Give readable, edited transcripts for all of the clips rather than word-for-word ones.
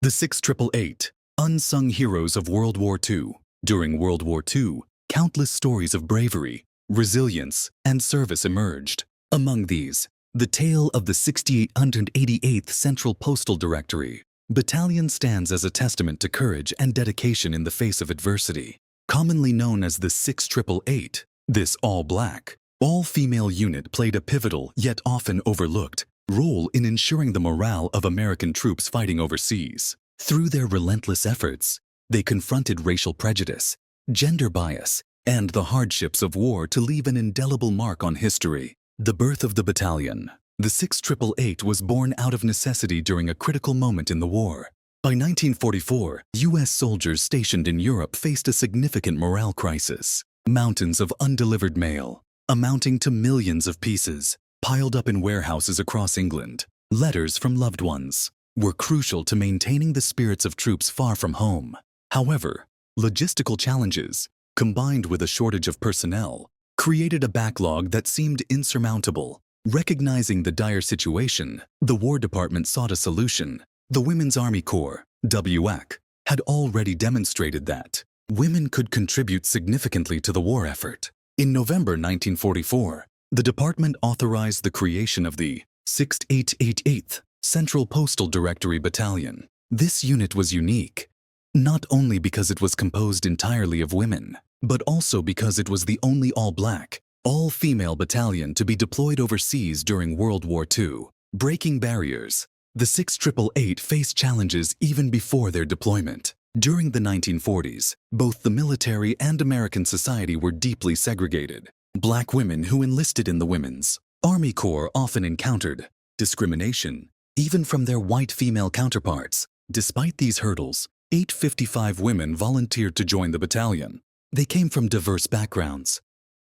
The 6888, unsung heroes of World War II. During World War II, countless stories of bravery, resilience, and service emerged. Among these, the tale of the 6888th Central Postal Directory Battalion stands as a testament to courage and dedication in the face of adversity. Commonly known as the 6888, this all-black, all-female unit played a pivotal, yet often overlooked, role in ensuring the morale of American troops fighting overseas. Through their relentless efforts, they confronted racial prejudice, gender bias, and the hardships of war to leave an indelible mark on history. The birth of the battalion. The 6888 was born out of necessity during a critical moment in the war. By 1944, U.S. soldiers stationed in Europe faced a significant morale crisis. Mountains of undelivered mail, amounting to millions of pieces, piled up in warehouses across England. Letters from loved ones were crucial to maintaining the spirits of troops far from home. However, logistical challenges, combined with a shortage of personnel, created a backlog that seemed insurmountable. Recognizing the dire situation, the War Department sought a solution. The Women's Army Corps, WAC, had already demonstrated that women could contribute significantly to the war effort. In November 1944, the department authorized the creation of the 6888th Central Postal Directory Battalion. This unit was unique, not only because it was composed entirely of women, but also because it was the only all-black, all-female battalion to be deployed overseas during World War II. Breaking barriers. The 6888 faced challenges even before their deployment. During the 1940s, both the military and American society were deeply segregated. Black women who enlisted in the Women's Army Corps often encountered discrimination, even from their white female counterparts. Despite these hurdles, 855 women volunteered to join the battalion. They came from diverse backgrounds: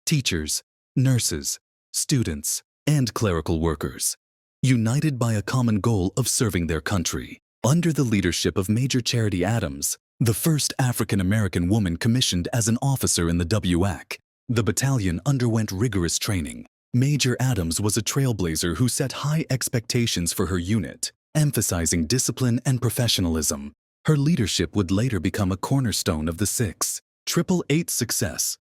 teachers, nurses, students, and clerical workers, united by a common goal of serving their country. Under the leadership of Major Charity Adams, the first African-American woman commissioned as an officer in the WAC, the battalion underwent rigorous training. Major Adams was a trailblazer who set high expectations for her unit, emphasizing discipline and professionalism. Her leadership would later become a cornerstone of the 6888's success.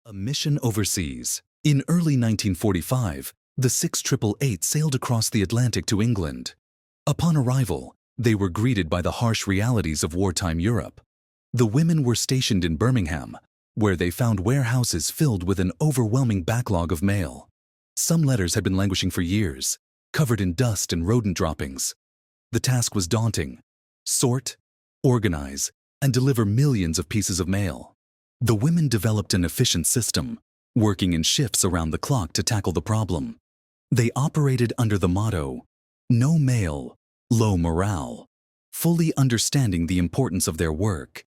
A mission overseas. In early 1945, the 6888 sailed across the Atlantic to England. Upon arrival, they were greeted by the harsh realities of wartime Europe. The women were stationed in Birmingham, where they found warehouses filled with an overwhelming backlog of mail. Some letters had been languishing for years, covered in dust and rodent droppings. The task was daunting: sort, organize, and deliver millions of pieces of mail. The women developed an efficient system, working in shifts around the clock to tackle the problem. They operated under the motto, "No mail, low morale," fully understanding the importance of their work.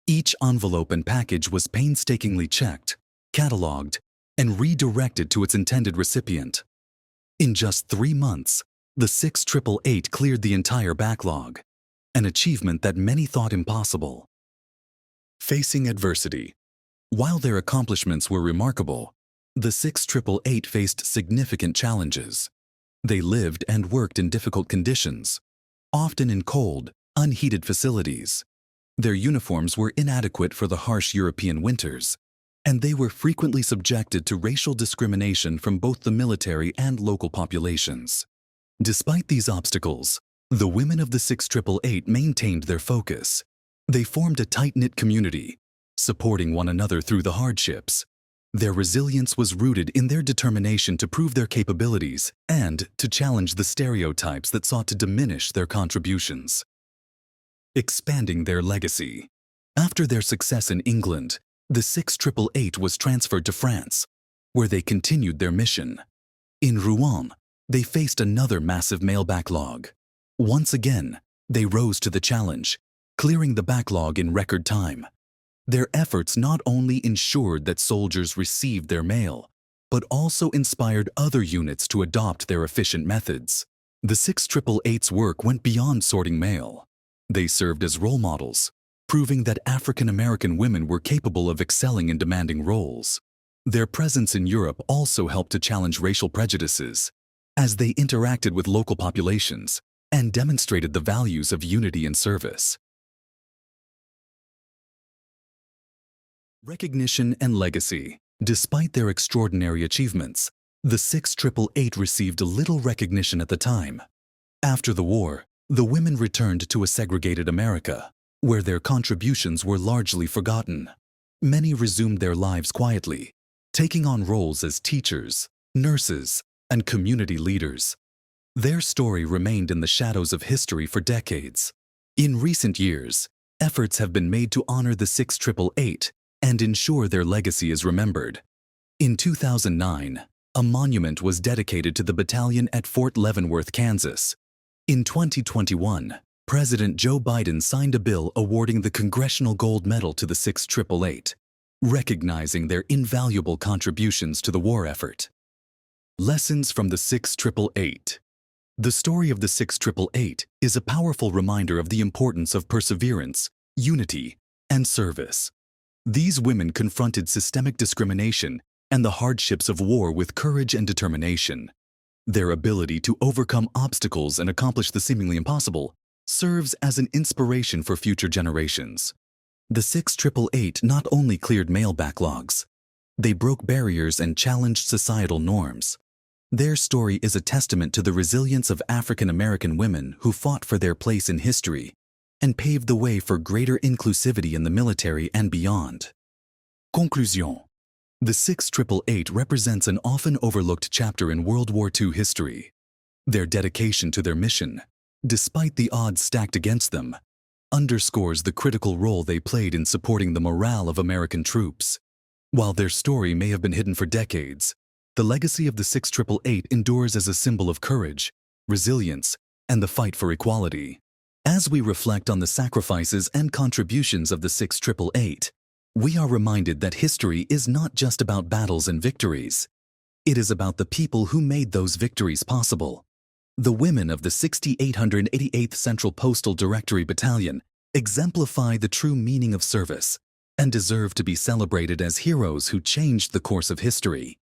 Each envelope and package was painstakingly checked, cataloged, and redirected to its intended recipient. In just 3 months, the 6888 cleared the entire backlog, an achievement that many thought impossible. Facing adversity. While their accomplishments were remarkable, the 6888 faced significant challenges. They lived and worked in difficult conditions, often in cold, unheated facilities. Their uniforms were inadequate for the harsh European winters, and they were frequently subjected to racial discrimination from both the military and local populations. Despite these obstacles, the women of the 6888 maintained their focus. They formed a tight-knit community, supporting one another through the hardships. Their resilience was rooted in their determination to prove their capabilities and to challenge the stereotypes that sought to diminish their contributions. Expanding their legacy. After their success in England, the 6888 was transferred to France, where they continued their mission. In Rouen, they faced another massive mail backlog. Once again, they rose to the challenge, clearing the backlog in record time. Their efforts not only ensured that soldiers received their mail, but also inspired other units to adopt their efficient methods. The 6888's work went beyond sorting mail. They served as role models, proving that African-American women were capable of excelling in demanding roles. Their presence in Europe also helped to challenge racial prejudices. as they interacted with local populations and demonstrated the values of unity and service. Recognition and legacy. Despite their extraordinary achievements, the 6888 received little recognition at the time. After the war, the women returned to a segregated America, where their contributions were largely forgotten. Many resumed their lives quietly, taking on roles as teachers, nurses, and community leaders. Their story remained in the shadows of history for decades. In recent years, efforts have been made to honor the 6888 and ensure their legacy is remembered. In 2009, a monument was dedicated to the battalion at Fort Leavenworth, Kansas. In 2021, President Joe Biden signed a bill awarding the Congressional Gold Medal to the 6888, recognizing their invaluable contributions to the war effort. Lessons from the 6888. The story of the 6888 is a powerful reminder of the importance of perseverance, unity, and service. These women confronted systemic discrimination and the hardships of war with courage and determination. Their ability to overcome obstacles and accomplish the seemingly impossible serves as an inspiration for future generations. The 6888 not only cleared mail backlogs, they broke barriers and challenged societal norms. Their story is a testament to the resilience of African American women who fought for their place in history and paved the way for greater inclusivity in the military and beyond. Conclusion. The 6888 represents an often overlooked chapter in World War II history. Their dedication to their mission, despite the odds stacked against them, underscores the critical role they played in supporting the morale of American troops. While their story may have been hidden for decades, the legacy of the 6888 endures as a symbol of courage, resilience, and the fight for equality. As we reflect on the sacrifices and contributions of the 6888, we are reminded that history is not just about battles and victories. It is about the people who made those victories possible. The women of the 6888th Central Postal Directory Battalion exemplify the true meaning of service and deserve to be celebrated as heroes who changed the course of history.